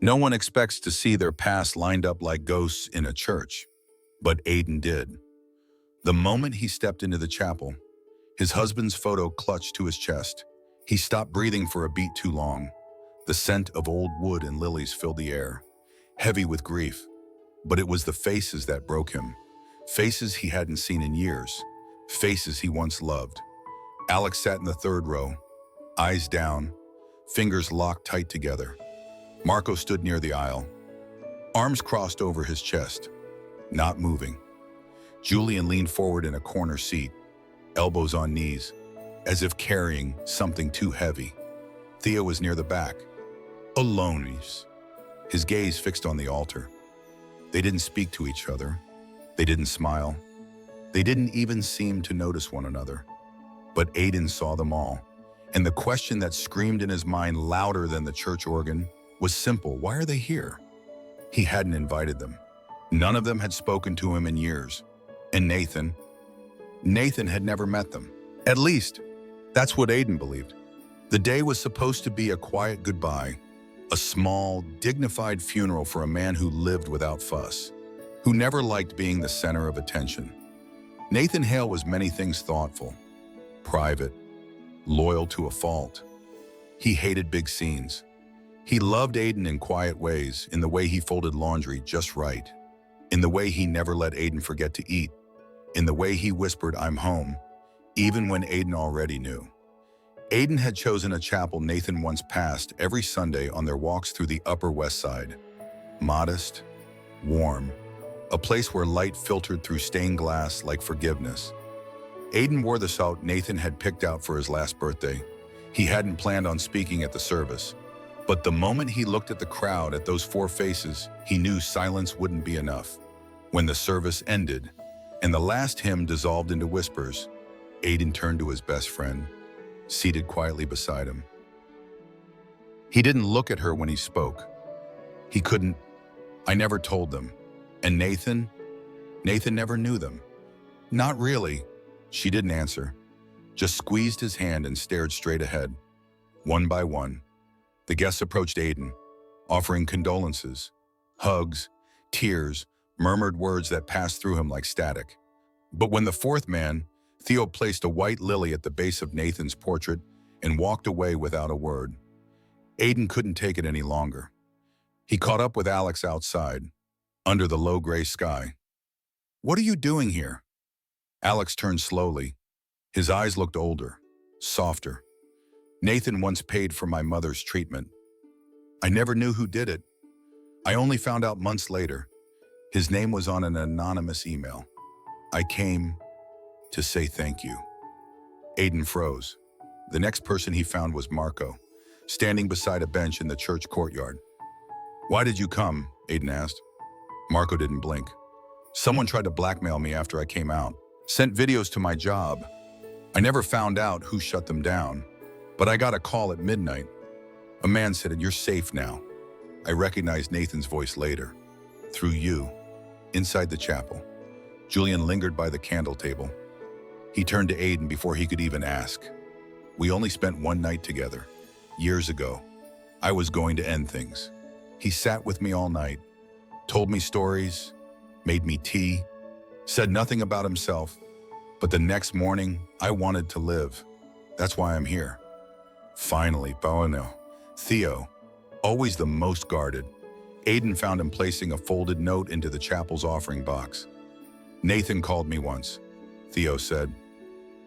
No one expects to see their past lined up like ghosts in a church, but Aiden did. The moment he stepped into the chapel, his husband's photo clutched to his chest. He stopped breathing for a beat too long. The scent of old wood and lilies filled the air, heavy with grief. But it was the faces that broke him. Faces he hadn't seen in years. Faces he once loved. Alex sat in the third row, eyes down, fingers locked tight together. Marco stood near the aisle, arms crossed over his chest, not moving. Julian leaned forward in a corner seat, elbows on knees, as if carrying something too heavy. Theo was near the back, alone, his gaze fixed on the altar. They didn't speak to each other. They didn't smile. They didn't even seem to notice one another. But Aiden saw them all, and the question that screamed in his mind louder than the church organ was simple. Why are they here? He hadn't invited them. None of them had spoken to him in years. And Nathan had never met them. At least, that's what Aiden believed. The day was supposed to be a quiet goodbye, a small, dignified funeral for a man who lived without fuss, who never liked being the center of attention. Nathan Hale was many things: thoughtful, private, loyal to a fault. He hated big scenes. He loved Aiden in quiet ways, in the way he folded laundry just right, in the way he never let Aiden forget to eat, in the way he whispered, "I'm home," even when Aiden already knew. Aiden had chosen a chapel Nathan once passed every Sunday on their walks through the Upper West Side. Modest, warm, a place where light filtered through stained glass like forgiveness. Aiden wore the suit Nathan had picked out for his last birthday. He hadn't planned on speaking at the service, but the moment he looked at the crowd, at those four faces, he knew silence wouldn't be enough. When the service ended and the last hymn dissolved into whispers, Aiden turned to his best friend, seated quietly beside him. He didn't look at her when he spoke. He couldn't. "I never told them. And Nathan never knew them." "Not really." She didn't answer, just squeezed his hand and stared straight ahead. One by one, the guests approached Aiden, offering condolences, hugs, tears, murmured words that passed through him like static. But when the fourth man, Theo, placed a white lily at the base of Nathan's portrait and walked away without a word, Aiden couldn't take it any longer. He caught up with Alex outside, under the low gray sky. "What are you doing here?" Alex turned slowly. His eyes looked older, softer. "Nathan once paid for my mother's treatment. I never knew who did it. I only found out months later. His name was on an anonymous email. I came to say thank you." Aiden froze. The next person he found was Marco, standing beside a bench in the church courtyard. "Why did you come?" Aiden asked. Marco didn't blink. "Someone tried to blackmail me after I came out. Sent videos to my job. I never found out who shut them down, but I got a call at midnight. A man said, 'You're safe now.' I recognized Nathan's voice later. Through you, inside the chapel." Julian lingered by the candle table. He turned to Aiden before he could even ask. "We only spent one night together. Years ago. I was going to end things. He sat with me all night, told me stories, made me tea, said nothing about himself. But the next morning, I wanted to live. That's why I'm here." Finally, Theo, always the most guarded, Aiden found him placing a folded note into the chapel's offering box. "Nathan called me once," Theo said,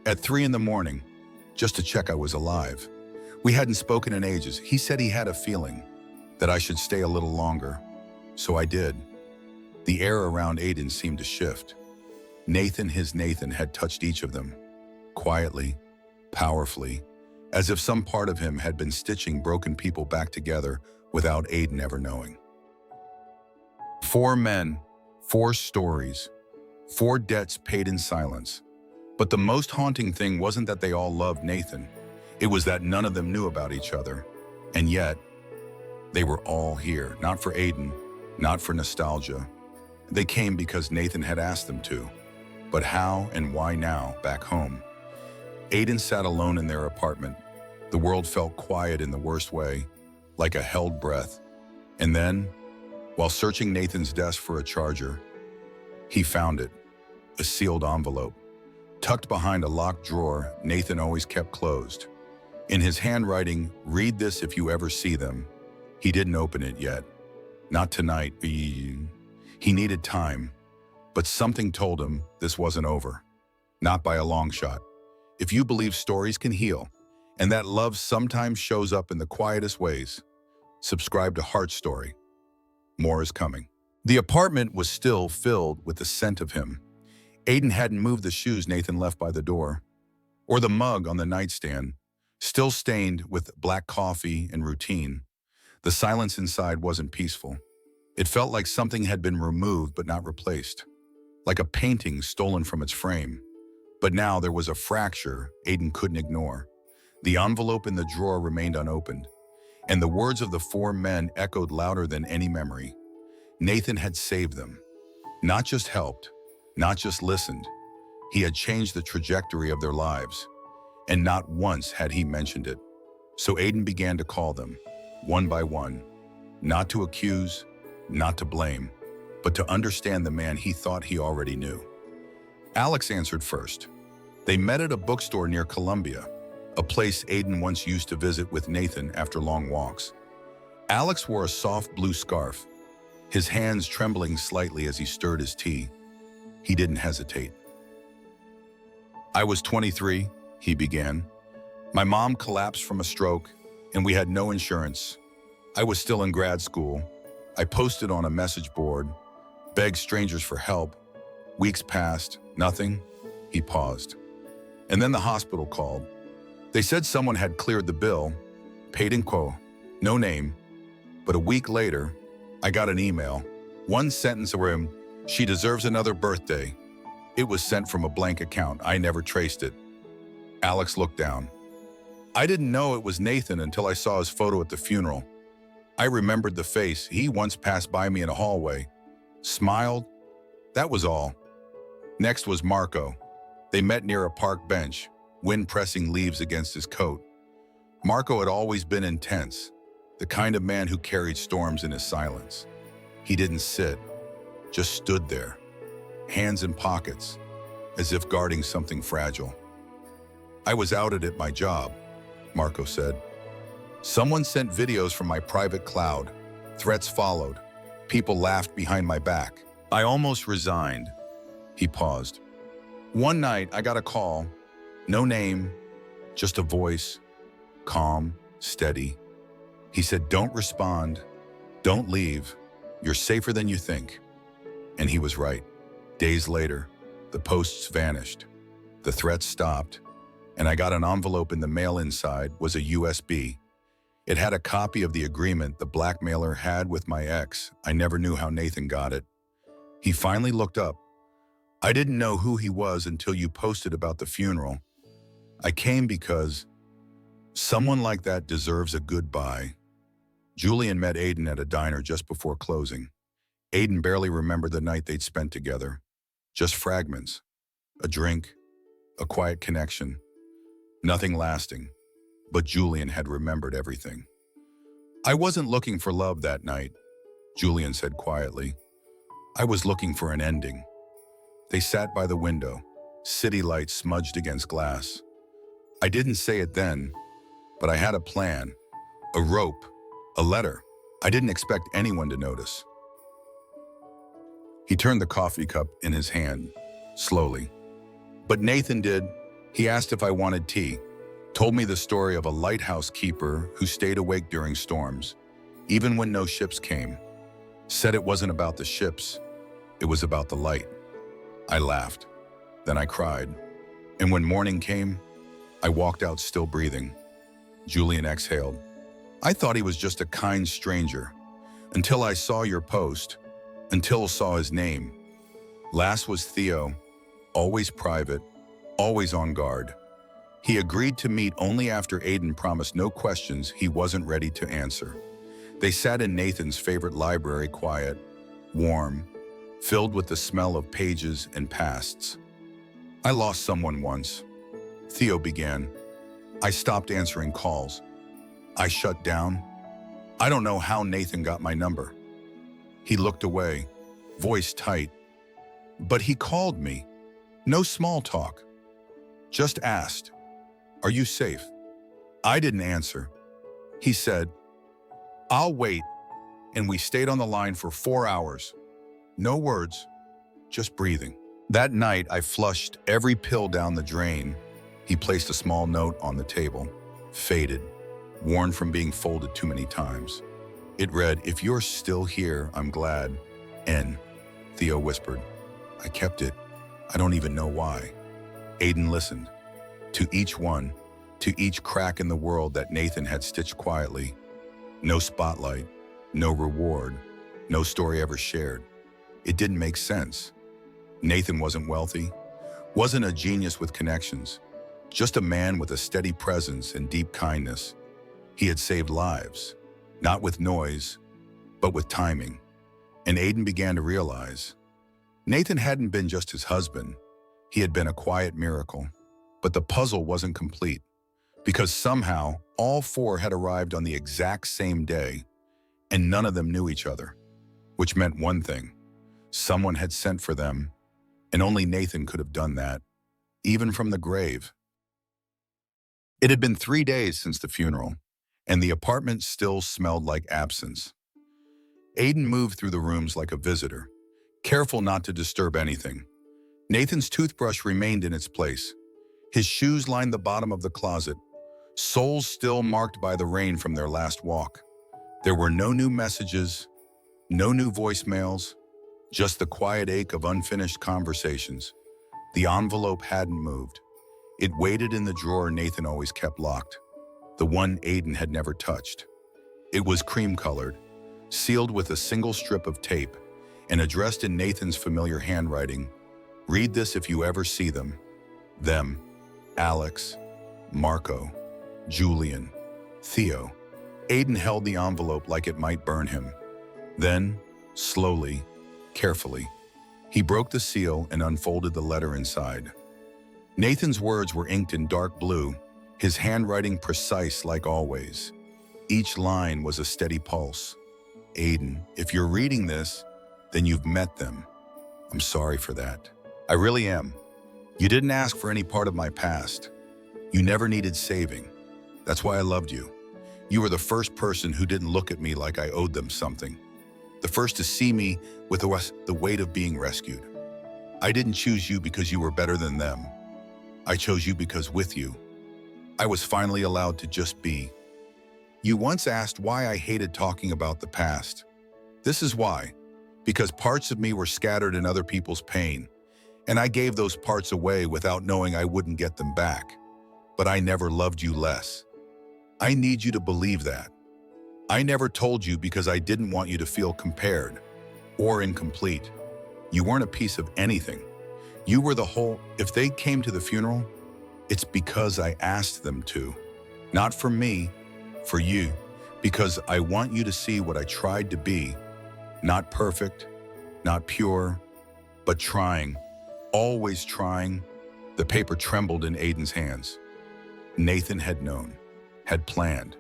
"at 3 a.m, just to check I was alive. We hadn't spoken in ages. He said he had a feeling that I should stay a little longer. So I did." The air around Aiden seemed to shift. His Nathan had touched each of them, quietly, powerfully, as if some part of him had been stitching broken people back together without Aiden ever knowing. 4 men, 4 stories, 4 debts paid in silence. But the most haunting thing wasn't that they all loved Nathan. It was that none of them knew about each other. And yet, they were all here, not for Aiden, not for nostalgia. They came because Nathan had asked them to. But how and why now, back home? Aiden sat alone in their apartment. The world felt quiet in the worst way, like a held breath. And then, while searching Nathan's desk for a charger, he found it, a sealed envelope, tucked behind a locked drawer Nathan always kept closed. In his handwriting, "Read this if you ever see them." He didn't open it yet. Not tonight. He needed time, but something told him this wasn't over. Not by a long shot. If you believe stories can heal, and that love sometimes shows up in the quietest ways, subscribe to Heart Story. More is coming. The apartment was still filled with the scent of him. Aiden hadn't moved the shoes Nathan left by the door, or the mug on the nightstand, still stained with black coffee and routine. The silence inside wasn't peaceful. It felt like something had been removed but not replaced, like a painting stolen from its frame. But now there was a fracture Aiden couldn't ignore. The envelope in the drawer remained unopened, and the words of the four men echoed louder than any memory. Nathan had saved them. Not just helped, not just listened. He had changed the trajectory of their lives, and not once had he mentioned it. So Aiden began to call them, one by one, not to accuse, not to blame, but to understand the man he thought he already knew. Alex answered first. They met at a bookstore near Columbia, a place Aiden once used to visit with Nathan after long walks. Alex wore a soft blue scarf, his hands trembling slightly as he stirred his tea. He didn't hesitate. "I was 23, he began. My mom collapsed from a stroke, and we had no insurance. I was still in grad school. I posted on a message board, begged strangers for help. Weeks passed, nothing." He paused. "And then the hospital called. They said someone had cleared the bill, paid in quo, no name. But a week later, I got an email. One sentence where she deserves another birthday. It was sent from a blank account. I never traced it." Alex looked down. "I didn't know it was Nathan until I saw his photo at the funeral. I remembered the face. He once passed by me in a hallway, smiled. That was all." Next was Marco. They met near a park bench, wind pressing leaves against his coat. Marco had always been intense, the kind of man who carried storms in his silence. He didn't sit, just stood there, hands in pockets, as if guarding something fragile. "I was outed at my job," Marco said. "Someone sent videos from my private cloud. Threats followed. People laughed behind my back. I almost resigned." He paused. "One night, I got a call. No name, just a voice, calm, steady. He said, 'Don't respond. Don't leave. You're safer than you think.' And he was right. Days later, the posts vanished. The threats stopped, and I got an envelope in the mail. Inside was a USB. It had a copy of the agreement the blackmailer had with my ex. I never knew how Nathan got it. He finally looked up. 'I didn't know who he was until you posted about the funeral. I came because someone like that deserves a goodbye.'" Julian met Aiden at a diner just before closing. Aiden barely remembered the night they'd spent together. Just fragments. A drink, a quiet connection. Nothing lasting. But Julian had remembered everything. "I wasn't looking for love that night," Julian said quietly. "I was looking for an ending." They sat by the window, city lights smudged against glass. "I didn't say it then, but I had a plan, a rope, a letter. I didn't expect anyone to notice." He turned the coffee cup in his hand, slowly. "But Nathan did. He asked if I wanted tea. Told me the story of a lighthouse keeper who stayed awake during storms, even when no ships came. Said it wasn't about the ships, it was about the light." I laughed. Then I cried. And when morning came, I walked out still breathing. Julian exhaled. "I thought he was just a kind stranger, until I saw your post, until saw his name. Last was Theo, always private, always on guard. He agreed to meet only after Aiden promised no questions he wasn't ready to answer." They sat in Nathan's favorite library, quiet, warm, filled with the smell of pages and pasts. "I lost someone once," Theo began. "I stopped answering calls. I shut down. I don't know how Nathan got my number. He looked away, voice tight. But he called me. No small talk. Just asked, "Are you safe?" I didn't answer. He said, "I'll wait," and we stayed on the line for 4 hours. No words, just breathing. That night, I flushed every pill down the drain. He placed a small note on the table, faded, worn from being folded too many times. It read, "If you're still here, I'm glad. N." Theo whispered. I kept it. I don't even know why. Aiden listened. To each one, to each crack in the world that Nathan had stitched quietly. No spotlight, no reward, no story ever shared. It didn't make sense. Nathan wasn't wealthy, wasn't a genius with connections, just a man with a steady presence and deep kindness. He had saved lives, not with noise, but with timing. And Aiden began to realize Nathan hadn't been just his husband. He had been a quiet miracle. But the puzzle wasn't complete, because somehow all four had arrived on the exact same day, and none of them knew each other, which meant one thing. Someone had sent for them, and only Nathan could have done that, even from the grave. It had been 3 days since the funeral, and the apartment still smelled like absence. Aiden moved through the rooms like a visitor, careful not to disturb anything. Nathan's toothbrush remained in its place. His shoes lined the bottom of the closet, soles still marked by the rain from their last walk. There were no new messages, no new voicemails, just the quiet ache of unfinished conversations. The envelope hadn't moved. It waited in the drawer Nathan always kept locked, the one Aiden had never touched. It was cream-colored, sealed with a single strip of tape, and addressed in Nathan's familiar handwriting. "Read this if you ever see them. Them. Alex, Marco, Julian, Theo." Aiden held the envelope like it might burn him. Then, slowly, carefully, he broke the seal and unfolded the letter inside. Nathan's words were inked in dark blue, his handwriting precise like always. Each line was a steady pulse. "Aiden, if you're reading this, then you've met them. I'm sorry for that. I really am. You didn't ask for any part of my past. You never needed saving. That's why I loved you. You were the first person who didn't look at me like I owed them something. The first to see me with the weight of being rescued. I didn't choose you because you were better than them. I chose you because with you, I was finally allowed to just be. You once asked why I hated talking about the past. This is why. Because parts of me were scattered in other people's pain. And I gave those parts away without knowing I wouldn't get them back. But I never loved you less. I need you to believe that. I never told you because I didn't want you to feel compared or incomplete. You weren't a piece of anything. You were the whole. If they came to the funeral, it's because I asked them to. Not for me, for you. Because I want you to see what I tried to be. Not perfect, not pure, but trying. Always trying. The paper trembled in Aiden's hands. Nathan had known, had planned.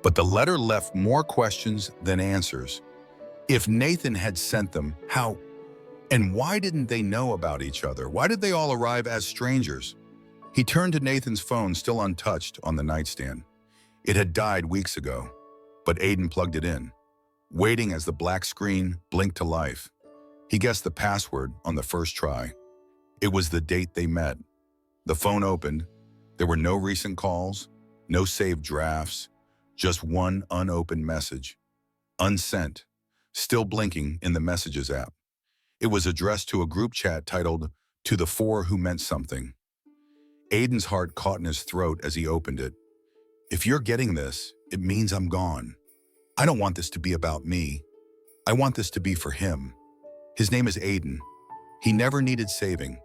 But the letter left more questions than answers. If Nathan had sent them, how? And why didn't they know about each other? Why did they all arrive as strangers? He turned to Nathan's phone, still untouched, on the nightstand. It had died weeks ago, but Aiden plugged it in, waiting as the black screen blinked to life. He guessed the password on the first try. It was the date they met. The phone opened. There were no recent calls, no saved drafts, just one unopened message. Unsent, still blinking in the Messages app. It was addressed to a group chat titled, "To the Four Who Meant Something." Aiden's heart caught in his throat as he opened it. If you're getting this, it means I'm gone. I don't want this to be about me. I want this to be for him. His name is Aiden. He never needed saving,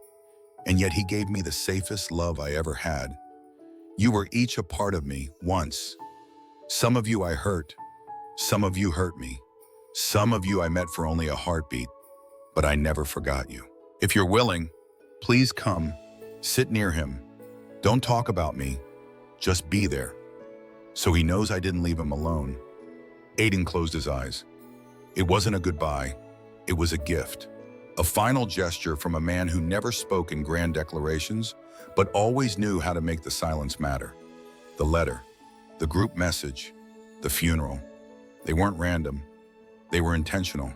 and yet he gave me the safest love I ever had. You were each a part of me once. Some of you I hurt. Some of you hurt me. Some of you I met for only a heartbeat, but I never forgot you. If you're willing, please come, sit near him. Don't talk about me, just be there. so he knows I didn't leave him alone. Aiden closed his eyes. It wasn't a goodbye. It was a gift. A final gesture from a man who never spoke in grand declarations, but always knew how to make the silence matter. The letter, the group message, the funeral. They weren't random. They were intentional.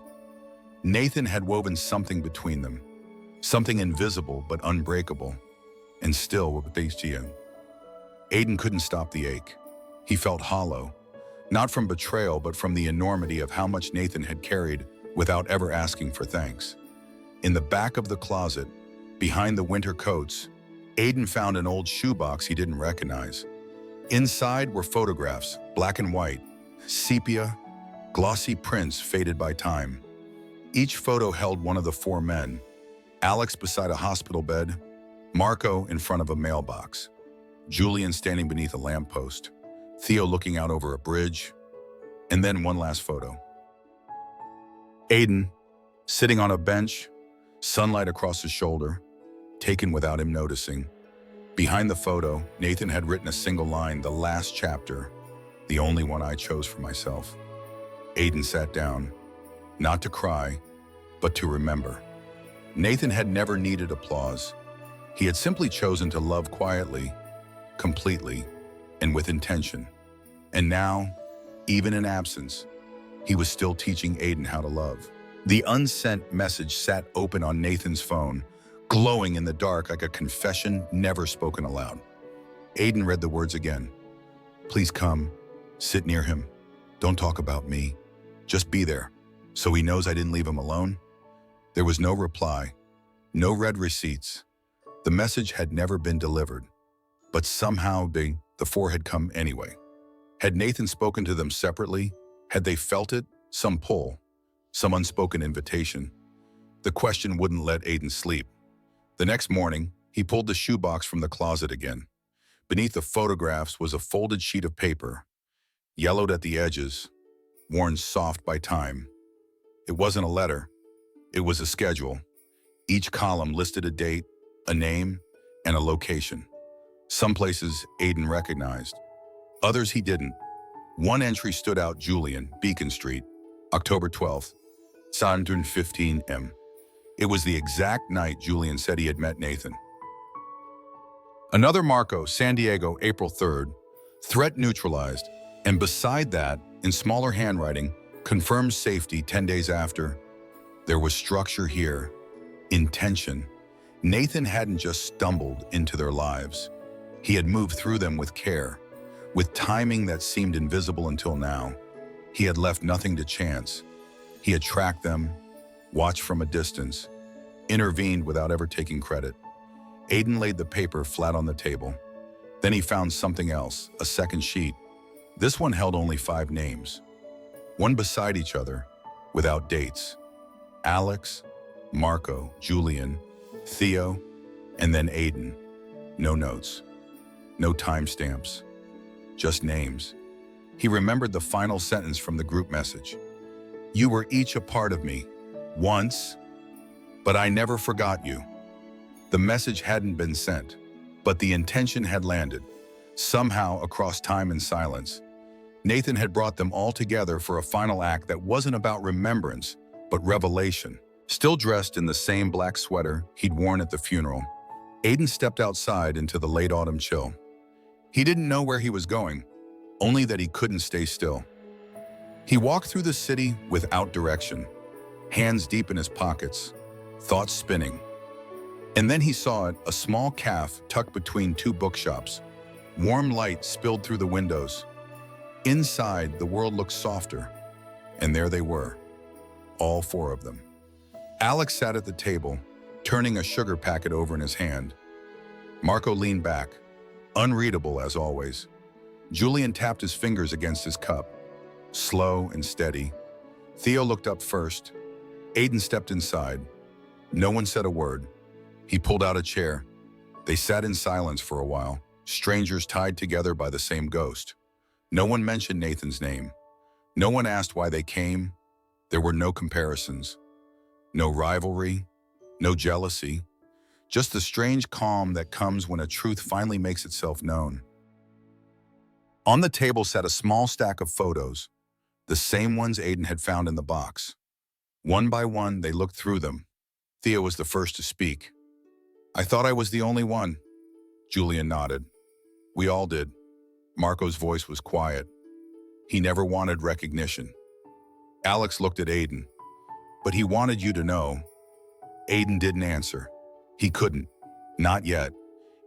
Nathan had woven something between them, something invisible but unbreakable, and still with you. Aiden couldn't stop the ache. He felt hollow, not from betrayal but from the enormity of how much Nathan had carried without ever asking for thanks. In the back of the closet, behind the winter coats, Aiden found an old shoebox he didn't recognize. Inside were photographs, black and white, sepia, glossy prints faded by time. Each photo held one of the four men: Alex beside a hospital bed, Marco in front of a mailbox, Julian standing beneath a lamppost, Theo looking out over a bridge, and then one last photo. Aiden, sitting on a bench, sunlight across his shoulder, taken without him noticing. Behind the photo, Nathan had written a single line, the last chapter, the only one I chose for myself. Aiden sat down, not to cry, but to remember. Nathan had never needed applause. He had simply chosen to love quietly, completely, and with intention. And now, even in absence, he was still teaching Aiden how to love. The unsent message sat open on Nathan's phone, glowing in the dark like a confession never spoken aloud. Aiden read the words again. Please come, sit near him. Don't talk about me. Just be there, so he knows I didn't leave him alone. There was no reply, no read receipts. The message had never been delivered, but somehow the four had come anyway. Had Nathan spoken to them separately? Had they felt it? Some pull, some unspoken invitation. The question wouldn't let Aiden sleep. The next morning, he pulled the shoebox from the closet again. Beneath the photographs was a folded sheet of paper, yellowed at the edges, worn soft by time. It wasn't a letter. It was a schedule. Each column listed a date, a name, and a location. Some places Aiden recognized. Others he didn't. One entry stood out: Julian, Beacon Street, October 12th, 7:15 m. It was the exact night Julian said he had met Nathan. Another: Marco, San Diego, April 3rd, threat neutralized, and beside that, in smaller handwriting, confirmed safety 10 days after. There was structure here, intention. Nathan hadn't just stumbled into their lives. He had moved through them with care, with timing that seemed invisible until now. He had left nothing to chance. He had tracked them, watched from a distance, intervened without ever taking credit. Aiden laid the paper flat on the table. Then he found something else, a second sheet. This one held only 5 names, one beside each other, without dates. Alex, Marco, Julian, Theo, and then Aiden. No notes, no timestamps, just names. He remembered the final sentence from the group message. You were each a part of me, once, but I never forgot you. The message hadn't been sent, but the intention had landed, somehow across time and silence. Nathan had brought them all together for a final act that wasn't about remembrance, but revelation. Still dressed in the same black sweater he'd worn at the funeral, Aiden stepped outside into the late autumn chill. He didn't know where he was going, only that he couldn't stay still. He walked through the city without direction, hands deep in his pockets, thoughts spinning. And then he saw it, a small cafe tucked between 2 bookshops. Warm light spilled through the windows. Inside, the world looked softer, and there they were, all 4 of them. Alex sat at the table, turning a sugar packet over in his hand. Marco leaned back, unreadable as always. Julian tapped his fingers against his cup, slow and steady. Theo looked up first. Aiden stepped inside. No one said a word. He pulled out a chair. They sat in silence for a while, strangers tied together by the same ghost. No one mentioned Nathan's name. No one asked why they came. There were no comparisons, no rivalry, no jealousy, just the strange calm that comes when a truth finally makes itself known. On the table sat a small stack of photos, the same ones Aiden had found in the box. One by one, they looked through them. Thea was the first to speak. "I thought I was the only one." Julian nodded. "We all did." Marco's voice was quiet. He never wanted recognition. Alex looked at Aiden. "But he wanted you to know." Aiden didn't answer. He couldn't. Not yet.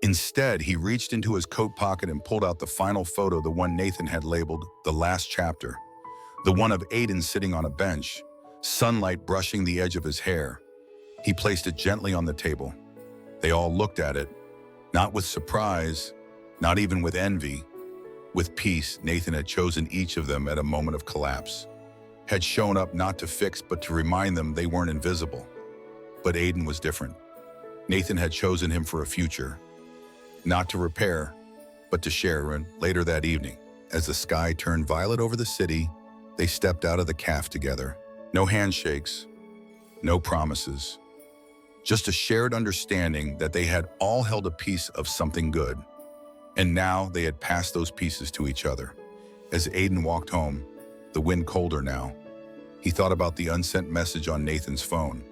Instead, he reached into his coat pocket and pulled out the final photo, the one Nathan had labeled the last chapter. The one of Aiden sitting on a bench, sunlight brushing the edge of his hair. He placed it gently on the table. They all looked at it, not with surprise, not even with envy. With peace, Nathan had chosen each of them at a moment of collapse, had shown up not to fix but to remind them they weren't invisible. But Aiden was different. Nathan had chosen him for a future, not to repair, but to share. And later that evening, as the sky turned violet over the city, they stepped out of the cafe together. No handshakes, no promises, just a shared understanding that they had all held a piece of something good. And now they had passed those pieces to each other. As Aiden walked home, the wind colder now, he thought about the unsent message on Nathan's phone,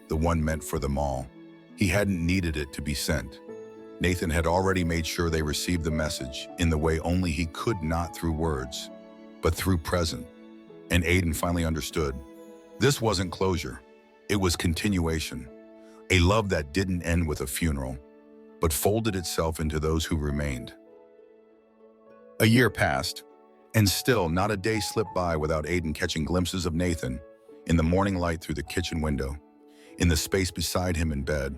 the one meant for them all. He hadn't needed it to be sent. Nathan had already made sure they received the message in the way only he could, not through words, but through present. And Aiden finally understood. This wasn't closure. It was continuation. A love that didn't end with a funeral, but folded itself into those who remained. A year passed, and still not a day slipped by without Aiden catching glimpses of Nathan in the morning light through the kitchen window, in the space beside him in bed,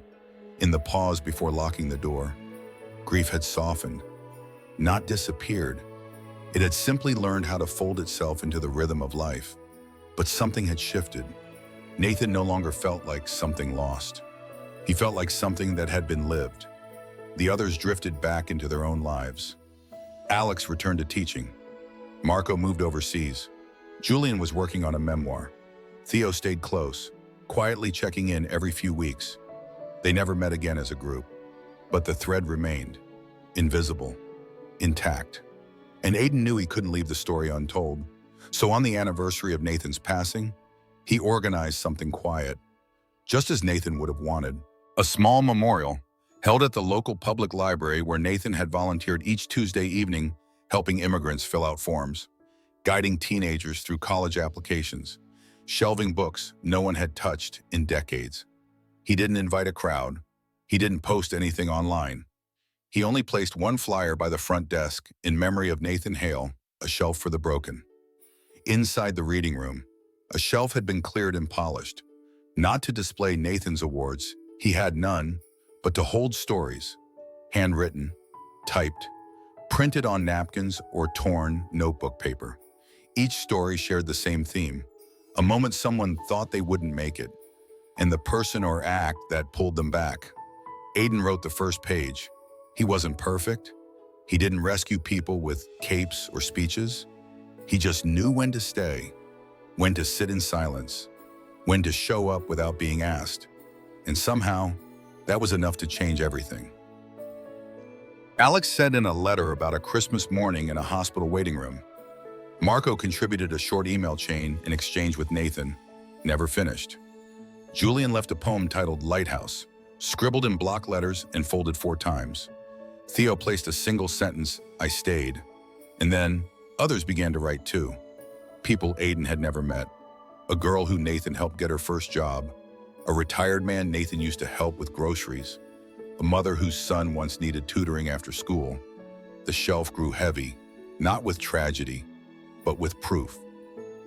in the pause before locking the door. Grief had softened, not disappeared. It had simply learned how to fold itself into the rhythm of life. But something had shifted. Nathan no longer felt like something lost. He felt like something that had been lived. The others drifted back into their own lives. Alex returned to teaching. Marco moved overseas. Julian was working on a memoir. Theo stayed close, quietly checking in every few weeks. They never met again as a group, but the thread remained, invisible, intact. And Aiden knew he couldn't leave the story untold. So on the anniversary of Nathan's passing, he organized something quiet, just as Nathan would have wanted. A small memorial held at the local public library where Nathan had volunteered each Tuesday evening, helping immigrants fill out forms, guiding teenagers through college applications, shelving books no one had touched in decades. He didn't invite a crowd. He didn't post anything online. He only placed one flyer by the front desk in memory of Nathan Hale, a shelf for the broken. Inside the reading room, a shelf had been cleared and polished, not to display Nathan's awards, he had none, but to hold stories, handwritten, typed, printed on napkins or torn notebook paper. Each story shared the same theme, a moment someone thought they wouldn't make it, and the person or act that pulled them back. Aiden wrote the first page. He wasn't perfect. He didn't rescue people with capes or speeches. He just knew when to stay, when to sit in silence, when to show up without being asked. And somehow, that was enough to change everything. Alex said in a letter about a Christmas morning in a hospital waiting room. Marco contributed a short email chain in exchange with Nathan, never finished. Julian left a poem titled Lighthouse, scribbled in block letters and folded 4 times. Theo placed a single sentence, I stayed. And then others began to write too. People Aiden had never met. A girl who Nathan helped get her first job. A retired man Nathan used to help with groceries. A mother whose son once needed tutoring after school. The shelf grew heavy, not with tragedy, but with proof.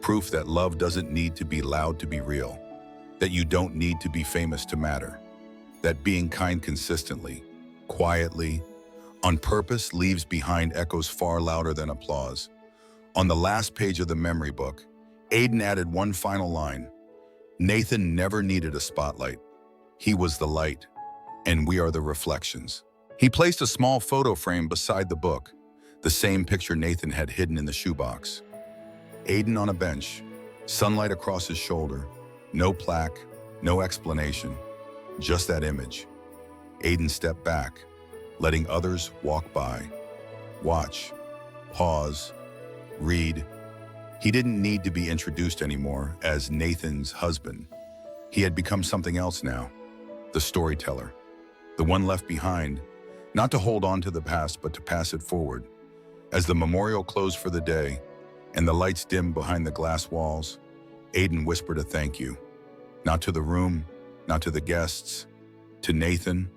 Proof that love doesn't need to be loud to be real. That you don't need to be famous to matter. That being kind consistently, quietly, on purpose leaves behind echoes far louder than applause. On the last page of the memory book, Aiden added one final line. Nathan never needed a spotlight. He was the light, and we are the reflections. He placed a small photo frame beside the book, the same picture Nathan had hidden in the shoebox. Aiden on a bench, sunlight across his shoulder, no plaque, no explanation, just that image. Aiden stepped back, letting others walk by, watch, pause, read. He didn't need to be introduced anymore as Nathan's husband. He had become something else now, the storyteller, the one left behind, not to hold on to the past, but to pass it forward. As the memorial closed for the day and the lights dimmed behind the glass walls, Aiden whispered a thank you, not to the room, not to the guests, to Nathan,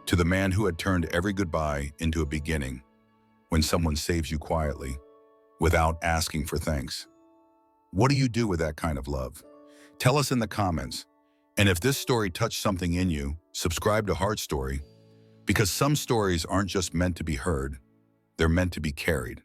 to the man who had turned every goodbye into a beginning. When someone saves you quietly, without asking for thanks. What do you do with that kind of love? Tell us in the comments. And if this story touched something in you, subscribe to Heart Story, because some stories aren't just meant to be heard, they're meant to be carried.